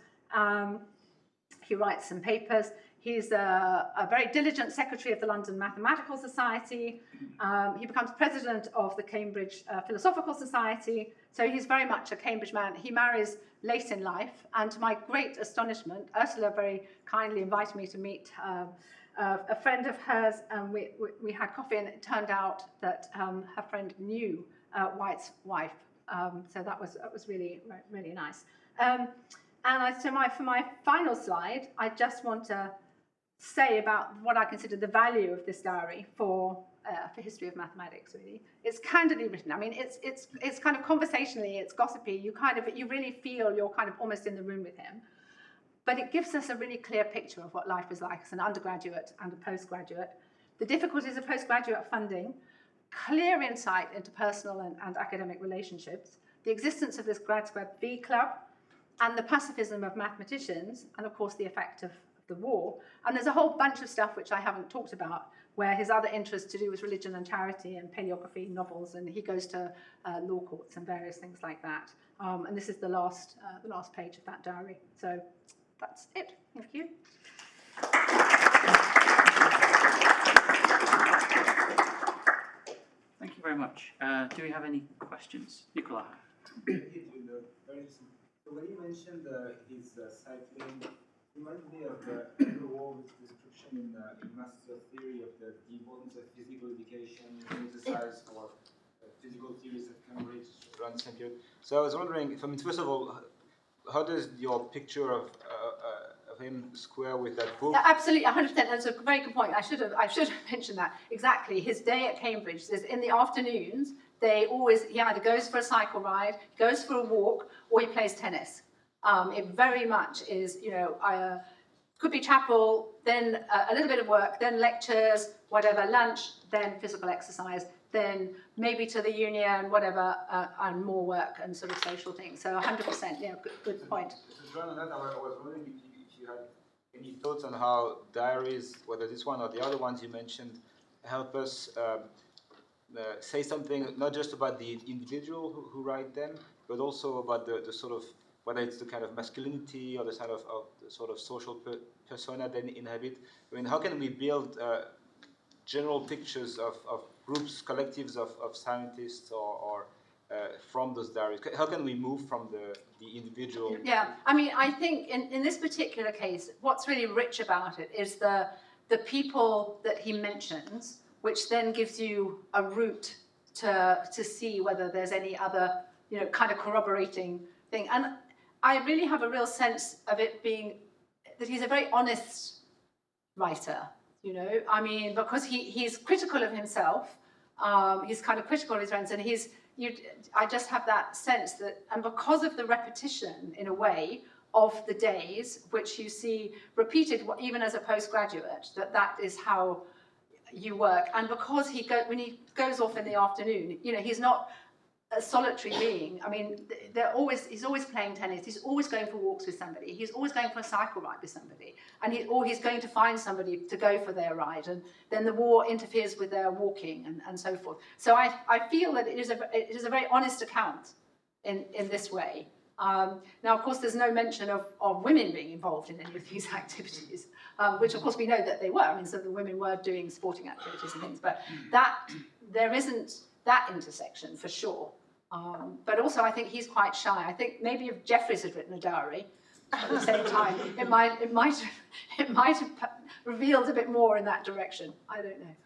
He writes some papers. He's a very diligent secretary of the London Mathematical Society. He becomes president of the Cambridge Philosophical Society. So he's very much a Cambridge man. He marries late in life. And to my great astonishment, Ursula very kindly invited me to meet a friend of hers. And we had coffee, and it turned out that her friend knew White's wife. So that was really, really nice. For my final slide, I just want to say about what I consider the value of this diary for history of mathematics. Really, it's candidly written. I mean, it's kind of conversationally, it's gossipy. You really feel you're kind of almost in the room with him, but it gives us a really clear picture of what life is like as an undergraduate and a postgraduate. The difficulties of postgraduate funding, clear insight into personal and academic relationships, the existence of this Grad Squad V Club, and the pacifism of mathematicians, and of course the effect of the war. And there's a whole bunch of stuff which I haven't talked about, where his other interests to do with religion and charity and paleography, novels, and he goes to law courts and various things like that. And this is the last page of that diary. So that's it. Thank you. Thank you very much. Do we have any questions? Nicola. So when you mentioned his cycling, it reminded me of the Wall's description in Masters of Theory of the importance of physical education and exercise for physical theories at Cambridge around the same period. So I was wondering, first of all, how does your picture of him square with that book? Yeah, absolutely, 100%. That's a very good point. I should have mentioned that. Exactly. His day at Cambridge is in the afternoons. He either goes for a cycle ride, goes for a walk, or he plays tennis. It very much is, could be chapel, then a little bit of work, then lectures, whatever, lunch, then physical exercise, then maybe to the union, whatever, and more work and sort of social things. So 100%, yeah, good point. So John, on that, I was wondering if you had any thoughts on how diaries, whether this one or the other ones you mentioned, help us say something not just about the individual who write them, but also about the sort of, whether it's the kind of masculinity or the sort of social persona they inhabit. I mean, how can we build general pictures of groups, collectives of scientists or from those diaries? How can we move from the individual? Yeah, I mean, I think in this particular case, what's really rich about it is the people that he mentions, which then gives you a route to see whether there's any other, kind of corroborating thing. And I really have a real sense of it being that he's a very honest writer, I mean, because he's critical of himself, he's kind of critical of his friends, and he's I just have that sense that, and because of the repetition, in a way, of the days, which you see repeated even as a postgraduate, that is how you work. And because when he goes off in the afternoon, he's not a solitary being. I mean, he's always playing tennis. He's always going for walks with somebody. He's always going for a cycle ride with somebody, or he's going to find somebody to go for their ride. And then the war interferes with their walking and so forth. So I feel that it is a very honest account in this way. Now, of course, there's no mention of women being involved in any of these activities, which, of course, we know that they were. I mean, so the women were doing sporting activities and things, but there isn't that intersection for sure. But also, I think he's quite shy. I think maybe if Jeffries had written a diary at the same time, it might have revealed a bit more in that direction. I don't know.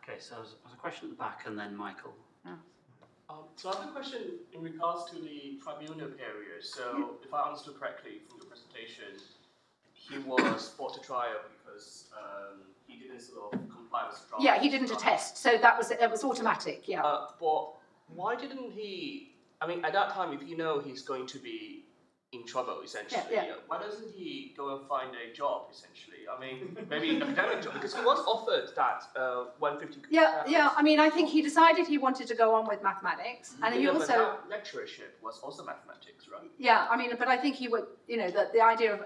Okay, so there's a question at the back, and then Michael. So I have a question in regards to the tribunal period. So if I understood correctly from your presentation, he was brought to trial because he didn't sort of comply with the trial. Yeah, he didn't attest, so it was automatic. Yeah. But why didn't he? I mean, at that time, if you know he's going to be in trouble, essentially, why doesn't he go and find a job? Essentially, I mean, maybe an academic job, because he was offered that 150. Yeah. I mean, I think he decided he wanted to go on with mathematics, and he also. But that lectureship was also mathematics, right? Yeah, I mean, but I think he would, the idea of,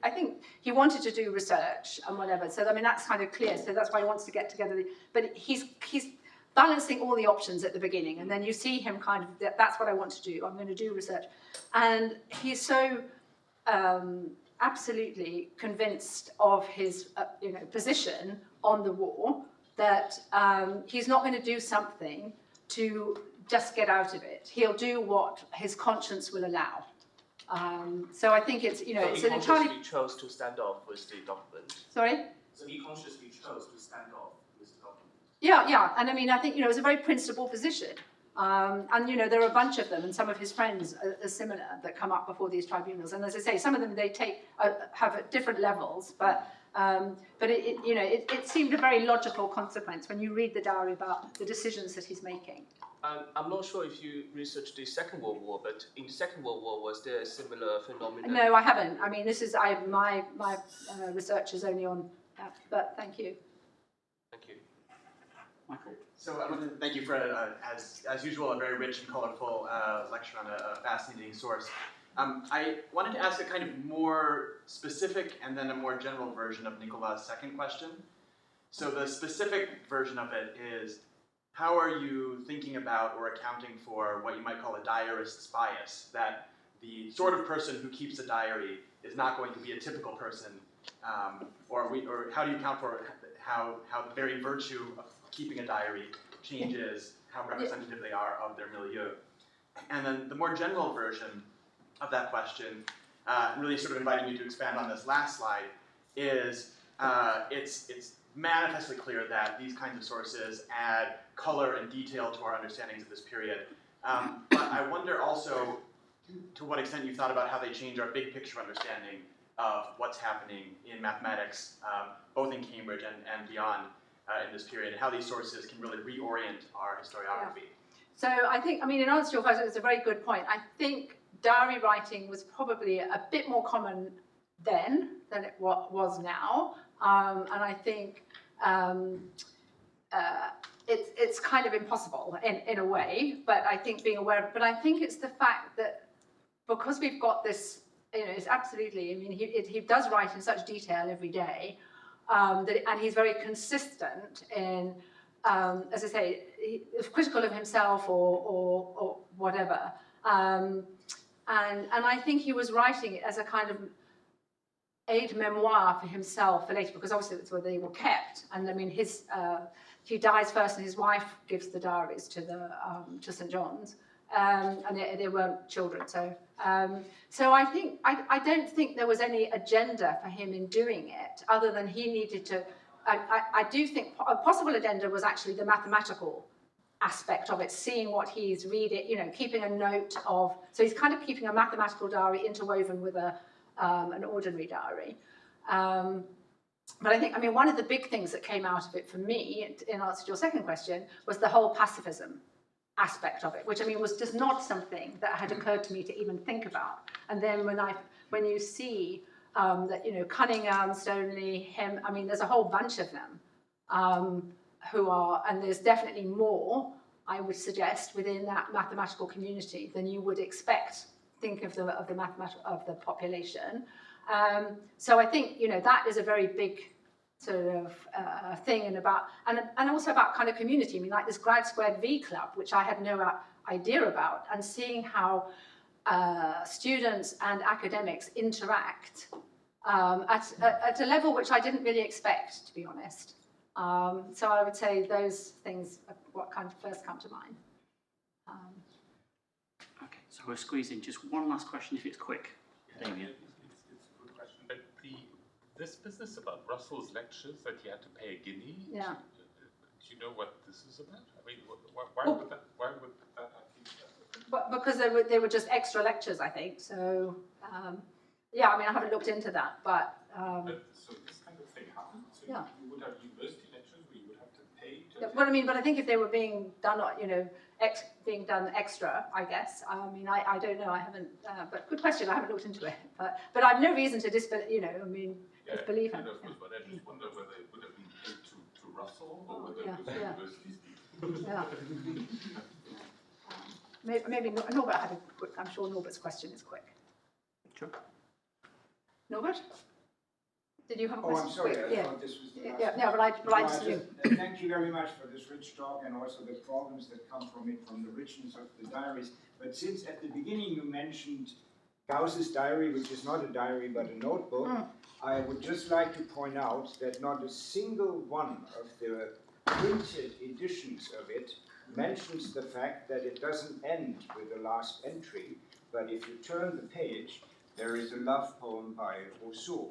I think he wanted to do research and whatever. So I mean, that's kind of clear. So that's why he wants to get together. But he's balancing all the options at the beginning, and then you see him kind of, that's what I want to do. I'm going to do research, and he's so absolutely convinced of his position on the war that he's not going to do something to just get out of it. He'll do what his conscience will allow. So I think it's So it's he an entirely. consciously chose to stand off with the government. Sorry. So he consciously chose to stand off with the government. Yeah, and I mean, I think it was a very principled position, and there are a bunch of them, and some of his friends are similar that come up before these tribunals. And as I say, some of them they have at different levels, but it seemed a very logical consequence when you read the diary about the decisions that he's making. I'm not sure if you researched the Second World War, but in the Second World War, was there a similar phenomenon? No, I haven't. I mean, my research is only on that, but thank you. Thank you. Michael? So I want to thank you for, as usual, a very rich and colorful lecture on a fascinating source. I wanted to ask a kind of more specific and then a more general version of Nicolas' second question. So the specific version of it is, how are you thinking about or accounting for what you might call a diarist's bias, that the sort of person who keeps a diary is not going to be a typical person, or how do you account for how the very virtue of keeping a diary changes how representative they are of their milieu? And then the more general version of that question, really sort of inviting you to expand on this last slide, is it's manifestly clear that these kinds of sources add color and detail to our understandings of this period. But I wonder also to what extent you've thought about how they change our big picture understanding of what's happening in mathematics, both in Cambridge and beyond in this period, and how these sources can really reorient our historiography. So I think, in answer to your question, it's a very good point. I think diary writing was probably a bit more common then than it was now. And I think it's kind of impossible in a way, but I think being aware of, but I think it's the fact that because we've got this, it's absolutely, he does write in such detail every day, and he's very consistent in, as I say, he's critical of himself or whatever. And I think he was writing it as a kind of aide memoir for himself for later, because obviously that's where they were kept. And he dies first, and his wife gives the diaries to St. John's, and they weren't children. So I think I don't think there was any agenda for him in doing it, other than he needed to. I do think a possible agenda was actually the mathematical aspect of it, seeing what he's reading, keeping a note of. So he's kind of keeping a mathematical diary interwoven with an ordinary diary. But I think, I mean, one of the big things that came out of it for me, in answer to your second question, was the whole pacifism aspect of it, which I mean was just not something that had occurred to me to even think about. And then when you see that, you know, Cunningham, Stoneleigh, him, I mean, there's a whole bunch of them who are, and there's definitely more, I would suggest, within that mathematical community than you would expect. Think of the population. So I think, you know, that is a very big sort of thing, and also about kind of community. I mean, like this Grad Squared V Club, which I had no idea about, and seeing how students and academics interact at a level which I didn't really expect, to be honest. So I would say those things are what kind of first come to mind. Okay, so we'll squeeze in just one last question if it's quick. Damien. It's a good question, but this business about Russell's lectures that he had to pay a guinea. Yeah. Do you know what this is about? I mean, why would that? Why would that? But because they were just extra lectures, I think. So yeah, I mean, I haven't looked into that, but so this kind of thing happened. So yeah. You would have university lectures where you would have to pay. Yeah, well, I mean, but I think if they were being done, you know, being done extra, I guess. I mean, I don't know. I haven't. But good question. I haven't looked into it. But I've no reason to disbelieve. You know, I mean, disbelieve him. But I just wonder whether it would have been paid to Russell or whether Yeah, it was universities. Yeah. Maybe Norbert had a quick. I'm sure Norbert's question is quick. Sure. Norbert, did you have a Oh, question? I'm sorry, Quick, I yeah. thought this was the last. Yeah, no, but I just knew. Thank you very much for this rich talk and also the problems that come from it, from the richness of the diaries. But since at the beginning you mentioned Gauss's diary, which is not a diary but a notebook, I would just like to point out that not a single one of the printed editions of it mentions the fact that it doesn't end with the last entry, but if you turn the page, there is a love poem by Rousseau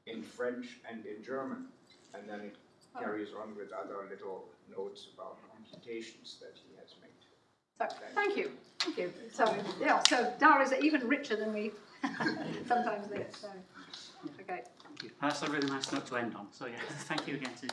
in French and in German, and then it carries on with other little notes about computations that he has made. So, thank you. So, yeah, so diaries are even richer than we sometimes think. So, okay. Thank you. That's a really nice note to end on. So yeah, thank you again to you.